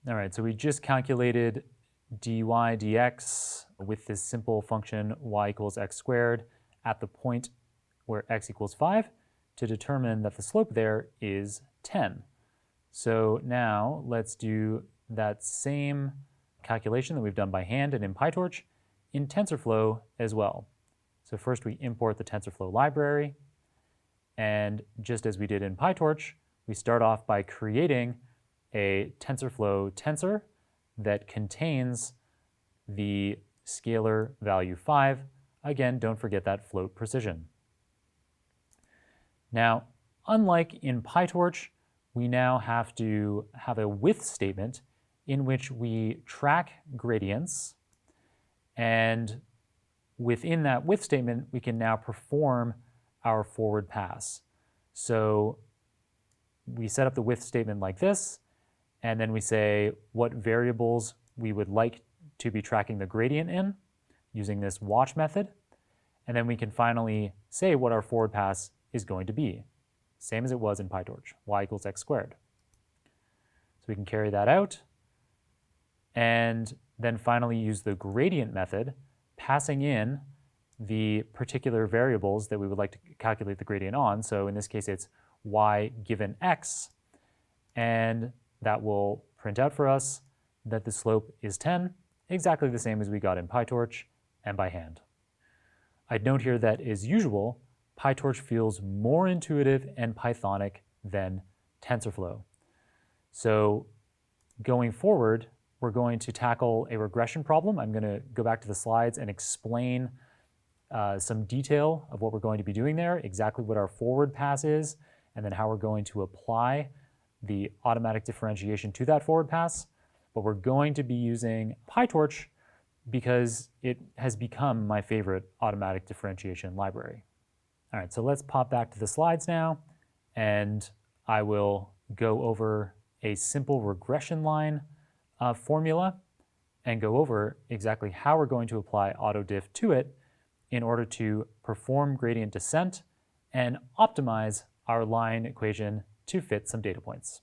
All right, so we just calculated dy dx with this simple function y equals x squared at the point where x equals 5 to determine that the slope there is 10. So now let's do that same calculation that we've done by hand and in PyTorch in TensorFlow as well. So first we import the TensorFlow library, and just as we did in PyTorch, we start off by creating a TensorFlow tensor that contains the scalar value 5. Again, don't forget that float precision. Now, unlike in PyTorch, we now have to have a with statement in which we track gradients, and within that with statement, we can now perform our forward pass. So we set up the with statement like this, and then we say what variables we would like to be tracking the gradient in using this watch method. And then we can finally say what our forward pass is going to be, same as it was in PyTorch, y equals x squared. So we can carry that out, and then finally use the gradient method, passing in the particular variables that we would like to calculate the gradient on. So in this case, it's y given x, and that will print out for us that the slope is 10, exactly the same as we got in PyTorch and by hand. I'd note here that, as usual, PyTorch feels more intuitive and Pythonic than TensorFlow. So going forward, we're going to tackle a regression problem. I'm going to go back to the slides and explain some detail of what we're going to be doing there, exactly what our forward pass is, and then how we're going to apply the automatic differentiation to that forward pass. But we're going to be using PyTorch because it has become my favorite automatic differentiation library. All right, so let's pop back to the slides now, and I will go over a simple regression line formula and go over exactly how we're going to apply Autodiff to it in order to perform gradient descent and optimize our line equation to fit some data points.